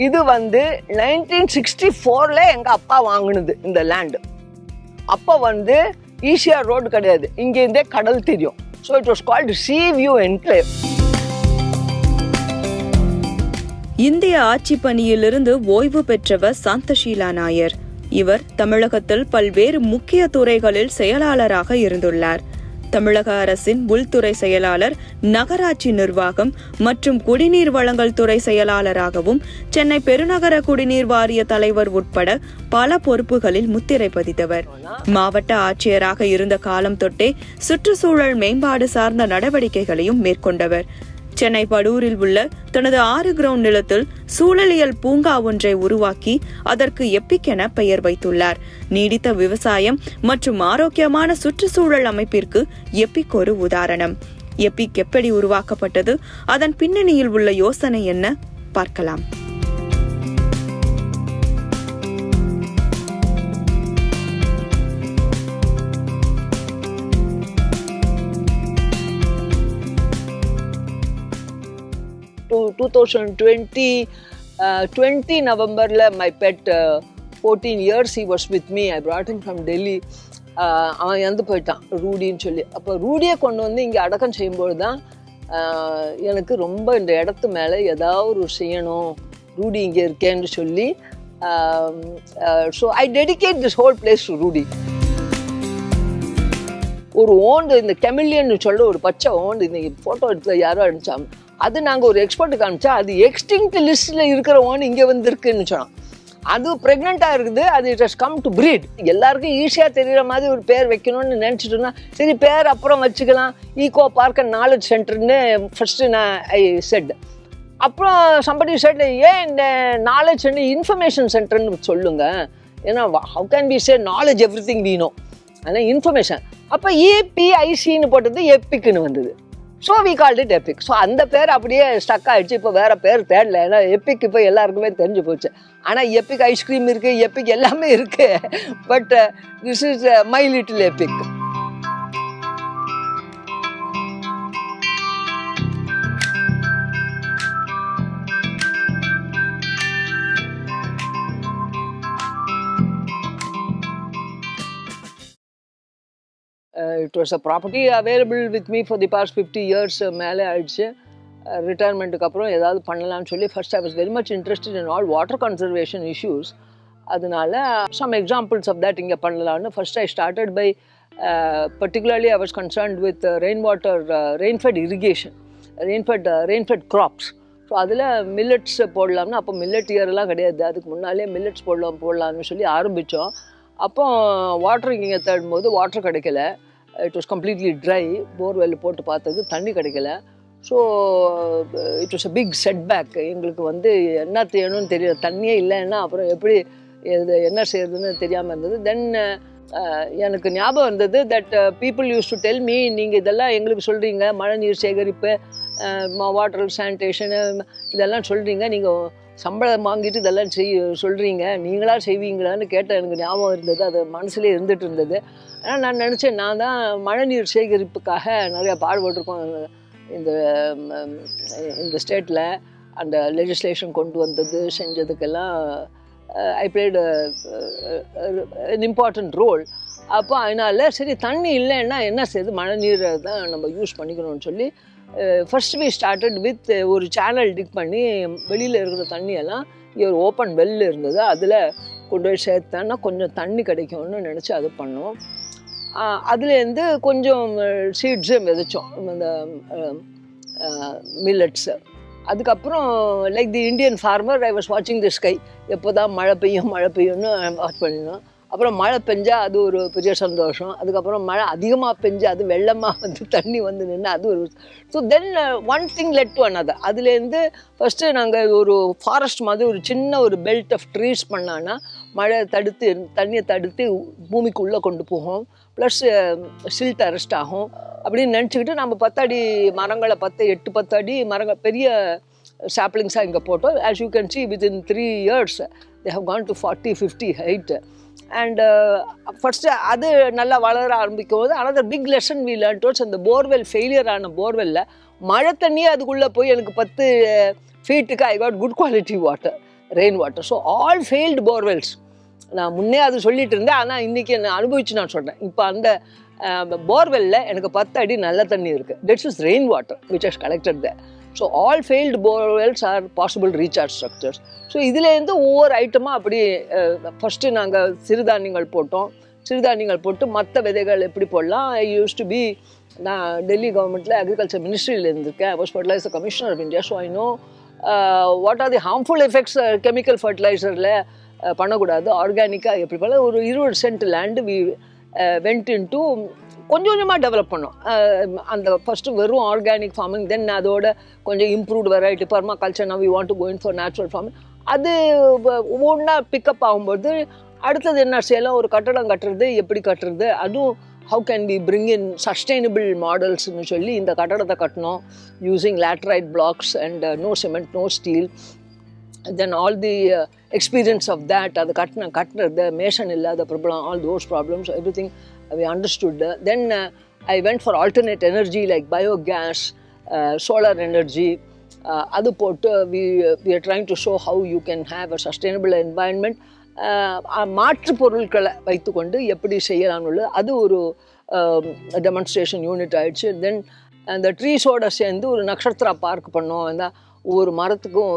இது வந்து 1964ல எங்கள் அப்பா வாங்கினது இந்த லேண்டு. அப்போ வந்து ஈசிஆர் ரோடு கிடையாது, இங்கேருந்தே கடல் தெரியும். So it was called sea view enclave. இந்திய ஆட்சி பணியிலிருந்து ஓய்வு பெற்றவர் சாந்தஷீலா நாயர். இவர் தமிழகத்தில் பல்வேறு முக்கிய துறைகளில் செயலாளராக இருந்துள்ளார். தமிழக அரசின் உள்துறை செயலாளர், நகராட்சி நிர்வாகம் மற்றும் குடிநீர் வழங்கல் துறை செயலாளராகவும், சென்னை பெருநகர குடிநீர் வாரிய தலைவர் உட்பட பல பொறுப்புகளில் முத்திரை பதித்தவர். மாவட்ட ஆட்சியராக இருந்த காலம் தொட்டே சுற்றுச்சூழல் மேம்பாடு சார்ந்த நடவடிக்கைகளையும் மேற்கொண்டவர். சென்னை படூரில் உள்ள தனது 6 கிரவுண்ட் நிலத்தில் சூழலியல் பூங்கா ஒன்றை உருவாக்கி அதற்கு எப்பிக் என பெயர் வைத்துள்ளார். நீடித்த விவசாயம் மற்றும் ஆரோக்கியமான சுற்றுச்சூழல் அமைப்பிற்கு எப்பிக் ஒரு உதாரணம். எப்பிக் எப்படி உருவாக்கப்பட்டது, அதன் பின்னணியில் உள்ள யோசனை என்ன பார்க்கலாம். To 2020 நவம்பரில் my pet 14 years he was with me. I brought him from Delhi. அவன் இறந்து போயிட்டான், ரூடின்னு சொல்லி. அப்போ ரூடியை கொண்டு வந்து இங்கே அடக்கம் செய்யும்போது தான் எனக்கு ரொம்ப இந்த இடத்து மேலே ஏதாவது ஒரு செய்யணும், ரூடி இங்கே இருக்கேன்னு சொல்லி. So I dedicate this whole place to Rudy. ஒரு ஓண்டு, இந்த கெமிலியன்னு சொல்ல ஒரு பச்சை ஓண்டு, இந்த ஃபோட்டோ எடுத்து யாரோ அனுப்பிச்சாங்க. அது நாங்கள் ஒரு எக்ஸ்பர்ட்டுக்கு அனுப்பிச்சா, அது எக்ஸ்டிங்க்ட் லிஸ்ட்டில் இருக்கிற ஓன் இங்கே வந்திருக்குன்னு சொன்னோம். அது ப்ரெக்னெண்ட்டாக இருக்குது, அது it has come to breed. எல்லாருக்கும் ஈஸியாக தெரிகிற மாதிரி ஒரு பேர் வைக்கணும்னு நினச்சிட்டோம்னா, சரி பேர் அப்புறம் வச்சுக்கலாம், ஈகோ பார்க் அண்ட் நாலேஜ் சென்டர்னு ஃபஸ்ட்டு நான் ஐ செட். அப்புறம் சம்படி செட், ஏன் இந்த நாலேஜ் சென்டர் இன்ஃபர்மேஷன் சென்டர்னு சொல்லுங்க, ஏன்னா how can be say knowledge everything we know, ஆனால் இன்ஃபர்மேஷன். அப்போ EPICன்னு போட்டது எப்பிக்னு வந்தது. So we called it epic. So அந்த பேர் அப்படியே ஸ்டக் ஆகிடுச்சு. இப்போ வேறு பேர் தேடல, ஏன்னா எப்பிக் இப்போ எல்லாருக்குமே தெரிஞ்சு போச்சு. ஆனால் எப்பிக் ஐஸ்கிரீம் இருக்குது, எப்பிக் எல்லாமே இருக்குது. But this is my little epic. It was a property available with me for the past 50 years. மேலே ஆயிடுச்சு. ரிட்டையர்மெண்ட்டுக்கு அப்புறம் ஏதாவது பண்ணலாம்னு சொல்லி first I was very much interested in all water conservation issues. அதனால சம் எக்ஸாம்பிள்ஸ் ஆஃப் தட் இங்கே பண்ணலான்னு first I started by particularly I was concerned with rainfed irrigation, rainfed crops. So அதில் மில்லட்ஸ் போடலாம்னு, அப்போ மில்லட் இயர்லாம் கிடையாது, அதுக்கு முன்னாலே millets போடலாம்னு சொல்லி ஆரம்பித்தோம். அப்போ வாட்டர் இங்கே தேடும்போது வாட்டர் கிடைக்கல. It was completely dry. Borewell போட்டு பார்த்தது, தண்ணி கிடைக்கல. So it was a big setback. எங்களுக்கு வந்து என்ன செய்யணும்னு தெரியல, தண்ணியே இல்லைன்னா அப்புறம் எப்படி என்ன செய்யறதுன்னு தெரியாமல் இருந்தது. தென் எனக்கு ஞாபகம் வந்தது that people use to tell me, நீங்கள் இதெல்லாம் எங்களுக்கு சொல்கிறீங்க, மழை நீர் சேகரிப்பு, வாட்டர் சானிடேஷனு இதெல்லாம் சொல்கிறீங்க, நீங்கள் சம்பளம் வாங்கிட்டு இதெல்லாம் சொல்கிறீங்க, நீங்களா செய்வீங்களான்னு கேட்ட எனக்கு ஞாபகம் இருந்தது. அது மனசுலேயே இருந்துகிட்டு இருந்தது. ஆனால் நான் நினச்சேன், நான் தான் மழை நீர் சேகரிப்புக்காக நிறையா பாடுபட்டிருக்கோம் இந்த ஸ்டேட்டில். அந்த லெஜிஸ்லேஷன் கொண்டு வந்தது செஞ்சதுக்கெல்லாம் I played an important role. அப்போ அதனால சரி தண்ணி இல்லைன்னா என்ன செய்யுது, மழை நீரை தான் நம்ம யூஸ் பண்ணிக்கணும்னு சொல்லி ஃபர்ஸ்ட் வி ஸ்டார்டட் வித் ஒரு சேனல் டிக் பண்ணி வெளியில் இருக்கிற தண்ணியெல்லாம் இங்கே ஒரு ஓப்பன் வெல் இருந்தது, அதில் கொண்டு போய் சேர்த்தோன்னா கொஞ்சம் தண்ணி கிடைக்கும்னு நினச்சி அது பண்ணோம். அதுலேருந்து கொஞ்சம் சீட்ஸும் விதைச்சோம், இந்த மில்லட்ஸு. அதுக்கப்புறம் like the Indian farmer I was வாட்சிங் தி ஸ்கை, எப்போ தான் மழை பெய்யும்னு வாட்ச் பண்ணினோம். அப்புறம் மழை பெஞ்சால் அது ஒரு பெரிய சந்தோஷம். அதுக்கப்புறம் மழை அதிகமாக பெஞ்சு அது வெள்ளமாக வந்து தண்ணி வந்து நின்று அது ஒரு. So then one thing led to another. அதுலேருந்து ஃபஸ்ட்டு நாங்கள் ஒரு ஃபாரஸ்ட் மாதிரி ஒரு சின்ன ஒரு பெல்ட் ஆஃப் ட்ரீஸ் பண்ணான்னா மழை தண்ணியை தடுத்து பூமிக்குள்ளே கொண்டு போகும், ப்ளஸ் சில்ட் அரெஸ்ட் ஆகும் அப்படின்னு நினச்சிக்கிட்டு நம்ம 10 அடி மரங்களை 8-10 அடி மரங்கள் பெரிய சாப்ளிங்ஸாக இங்கே போட்டோம். As you can see within 3 years they have gone to 40-50 height. And first அது நல்லா வளர ஆரம்பிக்கும் போது another big lesson we learned was அந்த போர்வெல் ஃபெயிலியர் ஆன போர்வெல்லில் மழை தண்ணியே அதுக்குள்ளே போய் எனக்கு 10 ஃபீட்டுக்கு I got good quality water. Rain water. So all failed borewells. நான் முன்னே அது சொல்லிட்டு இருந்தேன், ஆனால் இன்றைக்கி நான் அனுபவிச்சு நான் சொல்கிறேன். இப்போ அந்த போர்வெல்லில் எனக்கு 10 அடி நல்ல தண்ணி இருக்குது. This is rain water which has collected there. So all failed borewells are possible recharge structures. So இதுலேருந்து ஒவ்வொரு ஐட்டமாக அப்படி ஃபஸ்ட்டு நாங்கள் சிறுதானியங்கள் போட்டோம். சிறுதானியங்கள் போட்டு மற்ற விதைகள் எப்படி போடலாம். ஐ யூஸ் டு பி, நான் டெல்லி கவர்மெண்ட்டில் அக்ரிகல்ச்சர் மினிஸ்ட்ரியில் இருந்திருக்கேன். I was fertilizer commissioner of India. So I know what are the harmful effects chemical ஃபர்டிலைசரில் பண்ணக்கூடாது. ஆர்கானிக்காக எப்படி பண்ணலாம். ஒரு 20 cent land we went into கொஞ்சம் கொஞ்சமாக டெவலப் பண்ணோம். அந்த ஃபஸ்ட்டு வெறும் ஆர்கானிக் ஃபார்மிங், தென் அதோட கொஞ்சம் improved variety permaculture. Now we want to go in for natural farming. அது ஒவ்வொன்றா பிக்கப் ஆகும்போது அடுத்தது என்ன செய்யலாம், ஒரு கட்டடம் கட்டுறது எப்படி கட்டுறது, அதுவும் how can we bring in sustainable மாடல்ஸ்னு சொல்லி இந்த கட்டடத்தை கட்டணும் using laterite blocks and no cement, no steel. Then all the experience of that, அது கட்டுறது மேஷன் இல்லாத problem, all those problems, everything we understood. Then I went for alternate energy like biogas, solar energy. அது போட்டு we are trying to show how you can have a sustainable environment. மாற்று பொருட்களை வைத்துக்கொண்டு எப்படி செய்யலாம்னு அது ஒரு டெமான்ஸ்ட்ரேஷன் யூனிட் ஆயிடுச்சு. தென் அந்த ட்ரீஸோட சேர்ந்து ஒரு நக்ஷத்ரா பார்க் பண்ணோம். அந்த ஒவ்வொரு மரத்துக்கும்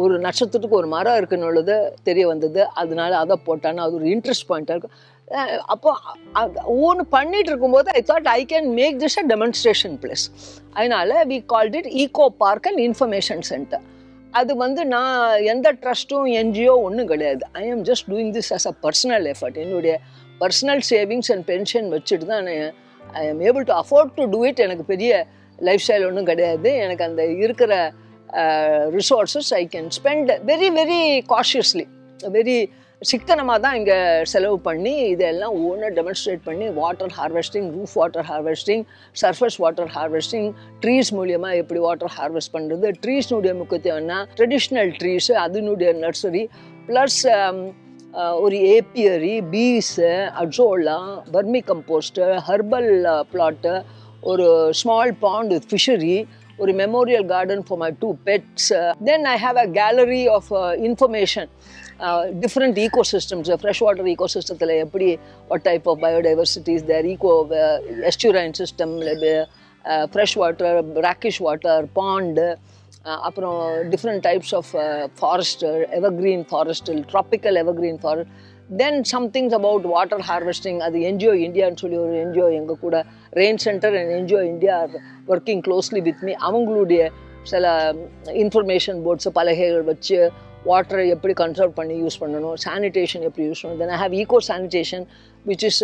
ஒரு நட்சத்திரத்துக்கு ஒரு மரம் இருக்குன்னு தெரிய வந்தது. அதனால அதை போட்டான்னு அது ஒரு இன்ட்ரெஸ்ட் பாயிண்ட்டாக இருக்கும். அப்போ ஒவ்வொன்று பண்ணிகிட்டு இருக்கும்போது I thought I can make this a demonstration place. அதனால் we called it eco park and information centre. அது நான் எந்த ட்ரஸ்ட்டும் என்ஜிஓ ஒன்றும் கிடையாது. I am just doing this as a personal effort. என்னுடைய பர்சனல் சேவிங்ஸ் அண்ட் பென்ஷன் வச்சுட்டு தான் I am able to afford to do it. எனக்கு பெரிய லைஃப் ஸ்டைல் ஒன்றும் கிடையாது. எனக்கு அந்த இருக்கிற resources I can spend very very cautiously, very சிக்கனமாக தான் இங்கே செலவு பண்ணி இதெல்லாம் ஒவ்வொன்று டெமான்ஸ்ட்ரேட் பண்ணி water harvesting, roof water harvesting, surface water harvesting, trees மூலியமாக எப்படி வாட்டர் ஹார்வெஸ்ட் பண்ணுறது, ட்ரீஸ்னுடைய முக்கியத்துவம்னா ட்ரெடிஷ்னல் ட்ரீஸு அதனுடைய நர்சரி ப்ளஸ் ஒரு apiary, bees, azolla, vermicompost, herbal plot, ஒரு ஸ்மால் பாண்ட் வித் ஃபிஷரி, ஒரு memorial garden for my 2 pets. Then I have a gallery of information, different ecosystems, fresh water ecosystem எப்படி what type of biodiversity is there, estuarine system, fresh water, brackish water, pond, அப்புறம் different types of forest, evergreen forest, tropical evergreen forest. Then some things about water harvesting. அது NGO இந்தியான்னு சொல்லி ஒரு NGO எங்கள் கூட, rain centre and NGO India are working closely with me. அவங்களுடைய சில information boards பலகைகள் வச்சு வாட்டரை எப்படி கன்சர்வ் பண்ணி யூஸ் பண்ணணும், சானிடேஷன் எப்படி யூஸ் பண்ணணும். Then I have eco sanitation which is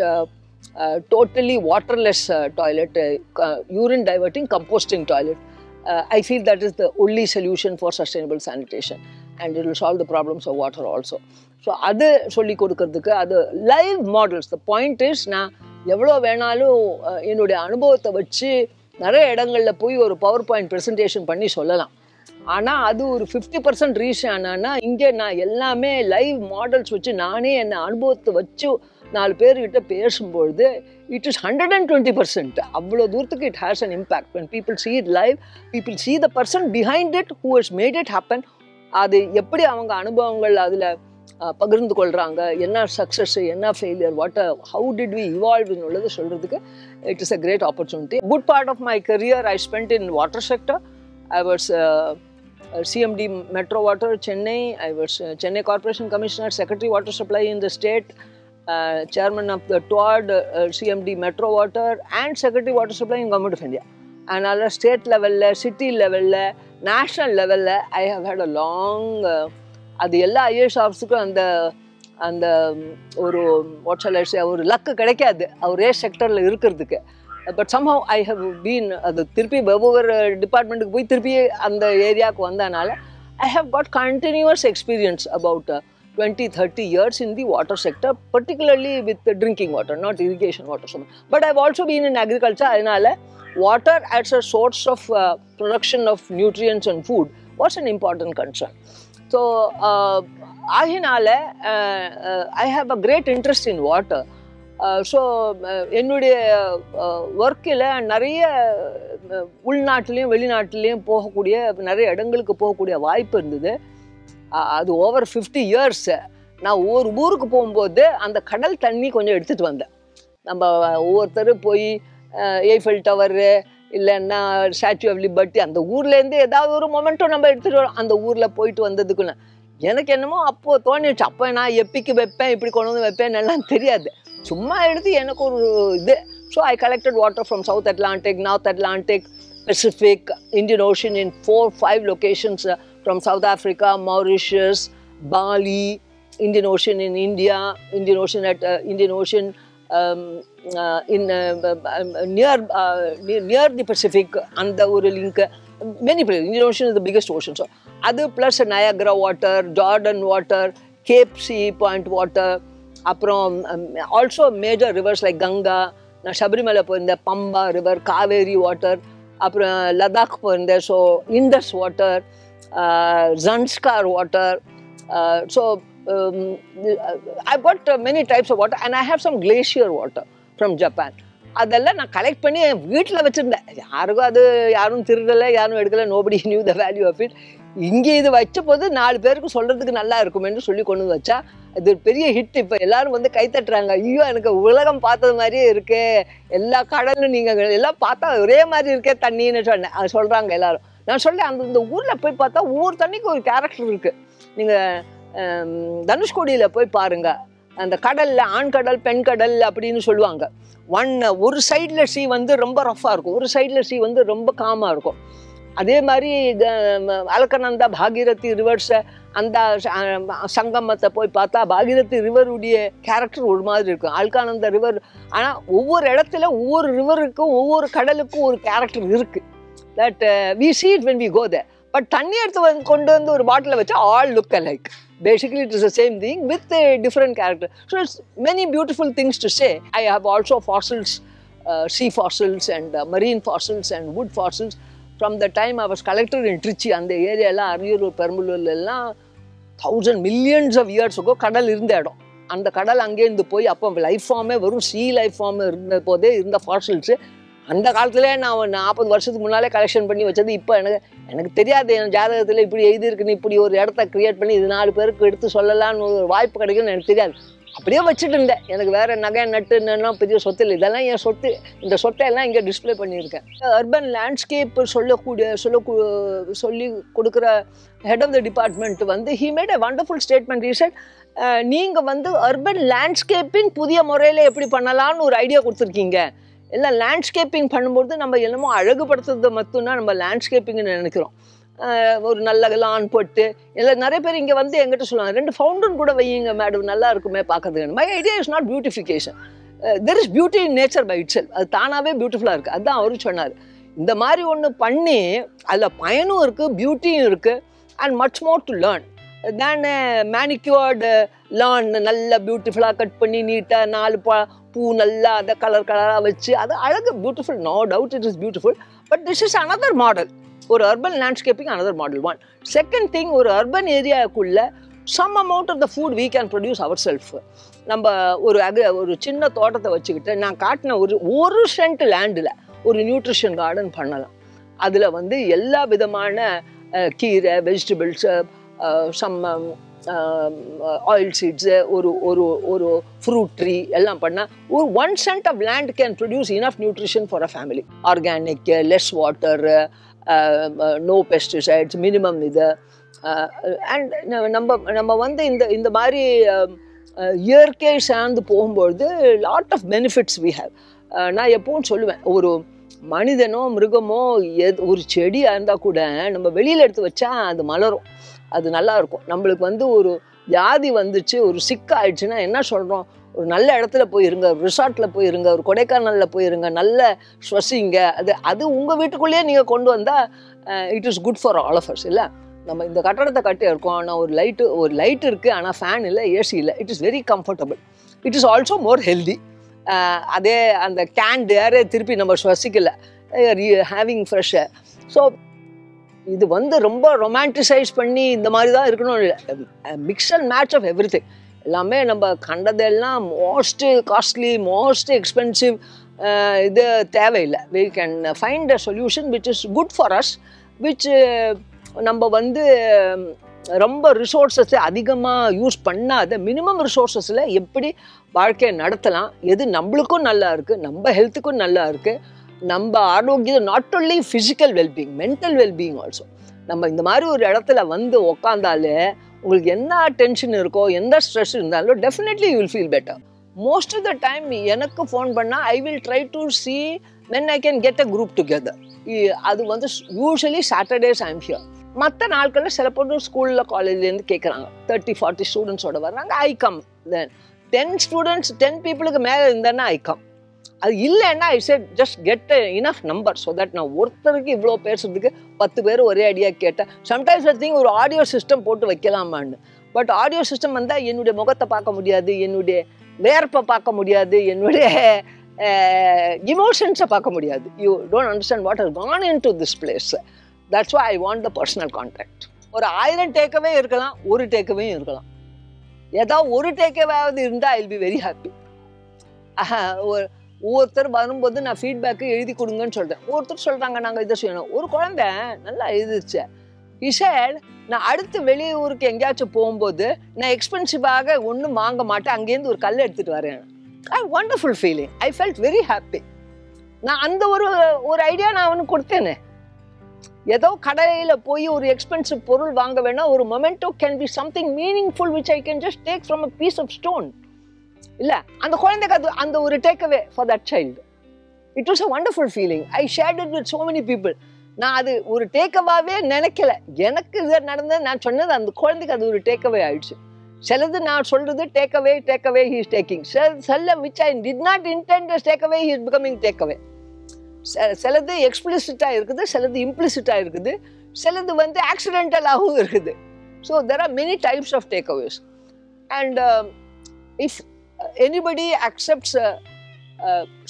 totally waterless toilet, urine diverting composting toilet. I feel that is the only solution for sustainable sanitation and it will solve the problems of water also. So அது சொல்லி கொடுக்கறதுக்கு அது live models. The point is, நான் எவ்வளோ வேணாலும் என்னுடைய அனுபவத்தை வச்சு நிறைய இடங்களில் போய் ஒரு பவர் பாயிண்ட் ப்ரெசன்டேஷன் பண்ணி சொல்லலாம். ஆனால் அது ஒரு 50% ரீச் ஆனான்னா இங்கே நான் எல்லாமே லைவ் மாடல்ஸ் வச்சு நானே என்னை அனுபவத்தை வச்சு 4 பேர்கிட்ட பேசும்பொழுது இட் இஸ் 120%. அவ்வளோ தூரத்துக்கு it has an impact. when people see it live, people see the person behind it who has made it happen. அது எப்படி அவங்க அனுபவங்கள் அதில் பகிர்ந்து கொள்கிறாங்க, என்ன சக்ஸஸ், என்ன ஃபெயிலியர், ஹவு டிட் வி இவால்வ்னு உள்ளது சொல்கிறதுக்கு it is a great opportunity. Good part of my career I spend in water sector. I was CMD Metro Water, Chennai. I was Chennai Corporation Commissioner, Secretary Water Supply in the state, Chairman of the TWAD, CMD Metro Water and Secretary Water Supply in Government of India. And other state level, city level, national level, I have had a long அது எல்லா IAS ஆஃபீஸுக்கும் அந்த ஒரு what shall I சே ஒரு luck கிடைக்காது ஒரே செக்டரில் இருக்கிறதுக்கு. But somehow I have been அது திருப்பி ஒவ்வொரு டிபார்ட்மெண்ட்டுக்கு போய் திருப்பி அந்த ஏரியாவுக்கு வந்தனால I have got continuous experience about 20-30 years in the water sector, particularly with the drinking water, not irrigation water. But I have also been in agriculture. அதனால water as a source of production of nutrients and food was an important concern. So, ஆகினால I have a great interest in water. So என்னுடைய ஒர்க்கில் நிறைய உள்நாட்டிலையும் வெளிநாட்டிலையும் போகக்கூடிய நிறைய இடங்களுக்கு போகக்கூடிய வாய்ப்பு இருந்தது. அது ஓவர் 50 இயர்ஸ். நான் ஒவ்வொரு ஊருக்கு போகும்போது அந்த கடல் தண்ணி கொஞ்சம் எடுத்துகிட்டு வந்தேன். நம்ம ஒவ்வொருத்தர் போய் ஏஃபெல் டவரு இல்லைன்னா ஸ்டாச்சு ஆஃப் லிபர்ட்டி அந்த ஊர்லேருந்து ஏதாவது ஒரு மொமெண்ட்டும் நம்ம எடுத்துகிட்டு வரோம். அந்த ஊரில் போயிட்டு வந்ததுக்குன்னு எனக்கு என்னமோ அப்போது தோணிடுச்சு. அப்போ நான் எப்பிக்கு வைப்பேன், இப்படி கொண்டு வந்து வைப்பேன் எல்லாம் தெரியாது. சும்மா எடுத்து எனக்கு ஒரு இது. So I collected water from south Atlantic, north Atlantic, Pacific, Indian Ocean in 4-5 locations from South Africa, Mauritius, Bali, Indian Ocean in India, Indian Ocean at Indian Ocean in near the Pacific, and the link. Many places. Indian Ocean is the biggest ocean. So, other plus Niagara water, Jordan water, Cape Sea Point water, also major rivers like Ganga, Shabrimala poinde, Pamba river, Kaveri water. அப்புறம் லடாக் போயிருந்தேன். So Indus water, Zanskar water. So I got many types of water and I have some glacier water from Japan. அதெல்லாம் நான் collect பண்ணி என் வீட்டில் வச்சுருந்தேன். யாருக்கும் அது யாரும் திருடலை, யாரும் எடுக்கலை. Nobody knew the value of it. இங்கே இது வச்ச போது 4 பேருக்கு சொல்கிறதுக்கு நல்லா இருக்குமென்னு சொல்லி கொண்டு வந்து வச்சா அது ஒரு பெரிய ஹிட். இப்போ எல்லோரும் வந்து கைத்தட்டுறாங்க. ஐயோ எனக்கு உலகம் பார்த்தது மாதிரியே இருக்கே, எல்லா கடலும் நீங்கள் எல்லாம் பார்த்தா ஒரே மாதிரி இருக்கே தண்ணின்னு சொன்னேன். அது சொல்கிறாங்க எல்லோரும். நான் சொல்லேன் இந்த ஊரில் போய் பார்த்தா ஒவ்வொரு தண்ணிக்கு ஒரு கேரக்டர் இருக்குது. நீங்கள் தனுஷ்கோடியில் போய் பாருங்கள். அந்த கடலில் ஆண் கடல் பெண் கடல் அப்படின்னு சொல்லுவாங்க. ஒரு சைடில் சீ வந்து ரொம்ப ரஃப்பாக இருக்கும், ஒரு சைடில் சீ வந்து ரொம்ப காமாக இருக்கும். அதே மாதிரி அலக்கநந்தா பாகீரதி ரிவர்ஸை அந்த சங்கமத்தை போய் பார்த்தா பாகீரதி ரிவருடைய கேரக்டர் ஒரு மாதிரி இருக்கும். அல்கானந்தா ரிவர். ஆனால் ஒவ்வொரு இடத்துல ஒவ்வொரு ரிவருக்கும் ஒவ்வொரு கடலுக்கும் ஒரு கேரக்டர் இருக்குது. That we see it when we go there. But தண்ணி எடுத்து கொண்டு வந்து ஒரு பாட்டில் வச்சா all look alike. Basically it is the same thing with a different character. So it's many beautiful things to say. I have also fossils, sea fossils and marine fossils and wood fossils. From the time I was collector in Trichy, and the area la Ariyur Perambulur la 1000 millions of years ago கடல் இருந்த இடம். அந்த கடல் அங்கே இருந்து போய் அப்போ life ஃபார்மே வெறும் சீ லைஃப் ஃபார்ம் இருந்த போதே இருந்த ஃபாசில்ஸு அந்த காலத்திலே நான் 40 வருஷத்துக்கு முன்னாலே கலெக்ஷன் பண்ணி வச்சது. இப்போ எனக்கு தெரியாது என் ஜாதகத்தில் இப்படி எழுதியிருக்குன்னு இப்படி ஒரு இடத்த க்ரியேட் பண்ணி இது 4 பேருக்கு எடுத்து சொல்லலான்னு ஒரு வாய்ப்பு கிடைக்குன்னு எனக்கு தெரியாது. அப்படியே வச்சுட்டு இருந்தேன். எனக்கு வேறு நகை நட்டு என்னென்னா பெரிய சொத்து இல்லை. இதெல்லாம் என் சொத்து. இந்த சொத்தை எல்லாம் இங்கே டிஸ்பிளே பண்ணியிருக்கேன். அர்பன் லேண்ட்ஸ்கேப் சொல்லி கொடுக்குற ஹெட் ஆஃப் த டிபார்ட்மெண்ட் வந்து he made a wonderful statement. He said, நீங்கள் வந்து அர்பன் லேண்ட்ஸ்கேப்பிங் புதிய முறையில் எப்படி பண்ணலான்னு ஒரு ஐடியா கொடுத்துருக்கீங்க. எல்லாம் லேண்ட்ஸ்கேப்பிங் பண்ணும்போது நம்ம என்னமோ அழகுபடுத்துறது மட்டும்தான் நம்ம லேண்ட்ஸ்கேப்பிங்னு நினைக்கிறோம். ஒரு நல்ல லான் போட்டு எல்லாம் நிறைய பேர் இங்கே வந்து எங்கிட்ட சொல்லுவாங்க, 2 ஃபவுண்டன் கூட வையுங்க மேடம், நல்லா இருக்குமே பார்க்கறதுக்கு. My idea is not beautification. There is beauty in nature by itself. அது தானாகவே பியூட்டிஃபுல்லாக இருக்குது. அதுதான் அவரு சொன்னார். இந்த மாதிரி ஒன்று பண்ணி அதில் பயனும் இருக்குது, பியூட்டியும் இருக்குது, and much more to learn than manicured lawn. நல்லா பியூட்டிஃபுல்லாக கட் பண்ணி நீட்டாக 4 பூ நல்லா அதை கலராக வச்சு அது அழகு, beautiful. No doubt it is beautiful. But this is another model. ஒரு urban landscaping another model. One. Second thing, ஒரு அர்பன் ஏரியாவுக்குள்ள some amount of the food we can produce our self. நம்ம ஒரு சின்ன தோட்டத்தை வச்சுக்கிட்டு நான் காட்டின ஒரு சென்ட் லேண்டில் ஒரு நியூட்ரிஷன் கார்டன் பண்ணலாம். அதில் வந்து எல்லா விதமான கீரை, வெஜிடபிள்ஸு, சம் ஆயில் சீட்ஸு, ஒரு ஃப்ரூட் ட்ரீ எல்லாம் பண்ணால் ஒரு 1 cent of land can produce enough nutrition for a family. Organic, less water, no pesticides, minimum இது. அண்ட் நம்ம வந்து இந்த மாதிரி இயற்கை சார்ந்து போகும்பொழுது lot of benefits we have. நான் எப்பவும் சொல்லுவேன், ஒரு மனிதனோ மிருகமோ ஒரு செடியாக இருந்தால் கூட நம்ம வெளியில் எடுத்து வச்சா அது மலரும், அது நல்லா இருக்கும். நம்மளுக்கு வந்து ஒரு வியாதி வந்துச்சு, ஒரு சிக்காயிடுச்சுன்னா என்ன சொல்கிறோம், ஒரு நல்ல இடத்துல போயிருங்க, ஒரு ரிசார்ட்டில் போயிருங்க, ஒரு கொடைக்கானலில் போயிருங்க, நல்ல ஸ்வசிங்க. அது உங்கள் வீட்டுக்குள்ளேயே நீங்கள் கொண்டு வந்தால் it is good for all of us. இல்லை, நம்ம இந்த கட்டடத்தை கட்டி இருக்கோம், ஆனால் ஒரு லைட் இருக்குது, ஆனால் ஃபேன் இல்லை, ஏசி இல்லை. It is very comfortable. It is also more healthy. அதே அந்த கேண்ட் ஏரே திருப்பி நம்ம ஸ்வசிக்கலை, ஹேவிங் ஃப்ரெஷ் ஏர். ஸோ இது வந்து ரொம்ப ரொமான்டிசைஸ் பண்ணி இந்த மாதிரி தான் இருக்கணும் இல்லை. Mix and match of everything. எல்லாமே நம்ம கண்டதெல்லாம் மோஸ்ட் காஸ்ட்லி, மோஸ்ட் எக்ஸ்பென்சிவ் இது தேவையில்லை. we can find a solution which is good for us, which நம்ம வந்து ரொம்ப ரிசோர்ஸஸை அதிகமாக யூஸ் பண்ணாத மினிமம் ரிசோர்ஸஸில் எப்படி வாழ்க்கையை நடத்தலாம், எது நம்மளுக்கும் நல்லா இருக்குது, நம்ம ஹெல்த்துக்கும் நல்லா இருக்குது, நம்ம ஆரோக்கியம், not only physical wellbeing, mental wellbeing also. நம்ம இந்த மாதிரி ஒரு இடத்துல வந்து உக்காந்தாலே உங்களுக்கு என்ன டென்ஷன் இருக்கோ, எந்த ஸ்ட்ரெஸ் இருந்தாலும் definitely you will feel better. Most of the time எனக்கு ஃபோன் பண்ணால் I will try to see when I can get a group together. அது வந்து usually Saturdays I am here. மற்ற நாட்களில் சில பொண்ணு ஸ்கூலில் காலேஜ்லேருந்து கேட்குறாங்க, 30-40 ஸ்டூடெண்ட்ஸோட வர்றாங்க, ஐ கம். தென் 10 ஸ்டூடெண்ட்ஸ் 10 பீப்புளுக்கு மேலே இருந்தேன்னா ஐ கம். அது இல்லைன்னா ஐ set just get enough number so that நான் ஒருத்தருக்கு இவ்வளோ பேசுறதுக்கு 10 பேர் ஒரே ஐடியா கேட்டேன். சம்டைம்ஸ் ஐ திங்க் ஒரு ஆடியோ சிஸ்டம் போட்டு வைக்கலாமான்னு. பட் ஆடியோ சிஸ்டம் வந்தால் என்னுடைய முகத்தை பார்க்க முடியாது, என்னுடைய வேர்ப்பை பார்க்க முடியாது, என்னுடைய emotions பார்க்க முடியாது. You don't understand what has gone into this place. That's why I want the personal contact. ஒரு 1000 டேக்அவே இருக்கலாம், ஒரு டேக்அவே இருக்கலாம். ஏதாவது ஒரு டேக்அவேவது இருந்தால் I'll be very happy. ஒவ்வொருத்தர் வரும்போது நான் ஃபீட்பேக்கு எழுதி கொடுங்கன்னு சொல்கிறேன். ஒருத்தர் சொல்கிறாங்க நாங்கள் இதை செய்யணும். ஒரு குழந்தை நல்லா எழுதிச்சு. He said, நான் அடுத்து வெளியூருக்கு எங்கேயாச்சும் போகும்போது நான் எக்ஸ்பென்சிவாக ஒன்றும் வாங்க மாட்டேன், அங்கேருந்து ஒரு கல் எடுத்துகிட்டு வரேன். wonderful feeling. I felt very happy. நான் அந்த ஒரு ஐடியா நான் அவனுக்கு கொடுத்தேனே. ஏதோ கடையில் போய் ஒரு எக்ஸ்பென்சிவ் பொருள் வாங்க வேணா, ஒரு memento can be something meaningful which I can just take from a piece of stone. இல்லை, அந்த குழந்தைக்கு அது அந்த ஒரு take away for that child. It was a wonderful feeling. I shared it with so many people. நான் அது ஒரு டேக்அவாவே நினைக்கல. எனக்கு இது நடந்தது, நான் சொன்னது அந்த குழந்தைக்கு அது ஒரு டேக்அவே ஆயிடுச்சு. சிலது நான் சொல்றது டேக்அவே ஹி இஸ் டேக்கிங். சில which I did not intend as takeaway he is becoming takeaway. சிலது எக்ஸ்பிளிசிட்டாக இருக்குது, சிலது இம்ப்ளிசிட்டாக இருக்குது, சிலது வந்து ஆக்சிடென்டலாகவும் இருக்குது. So there are many types of takeaways. And if anybody accepts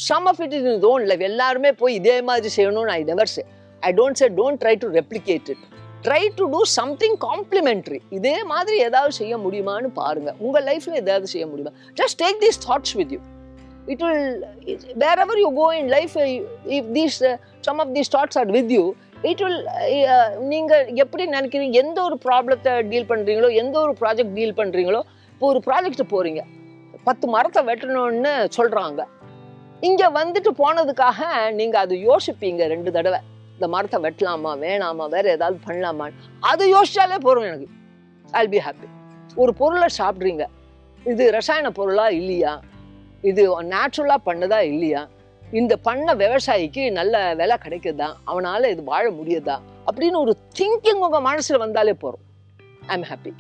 some of it is in own life, எல்லாருமே போய் இதே மாதிரி செய்யணும்னு I never say. I don't say don't try to replicate it. Try to do something complementary. இதே மாதிரி ஏதாவது செய்ய முடியுமான்னு பாருங்கள். உங்கள் லைஃப்பில் ஏதாவது செய்ய முடியுமா? Just take these thoughts with you. It will, wherever you go in life, if these some of these thoughts are with you, it will, நீங்கள் எப்படி நினைக்கிறீங்க, எந்த ஒரு ப்ராப்ளத்தை டீல் பண்ணுறீங்களோ, எந்த ஒரு ப்ராஜெக்ட் டீல் பண்ணுறீங்களோ, இப்போ ஒரு ப்ராஜெக்ட் போகிறீங்க, 10 மரத்தை வெட்டணும்னு சொல்கிறாங்க. இங்கே வந்துட்டு போனதுக்காக நீங்கள் அது யோசிப்பீங்க 2 தடவை. இந்த மரத்தை வெட்டலாமா, வேணாமா, வேறு ஏதாவது பண்ணலாமான்னு. அது யோசிச்சாலே போகிறோம் எனக்கு. I'll be happy. ஒரு பொருளை சாப்பிட்றீங்க, இது ரசாயன பொருளா இல்லையா, இது நேச்சுரலாக பண்ணதா இல்லையா, இந்த பண்ண விவசாயிக்கு நல்ல விலை கிடைக்குதா, அவனால் இது வாழ முடியுதா அப்படின்னு ஒரு திங்கிங் உங்கள் மனசில் வந்தாலே போகிறோம். I am happy.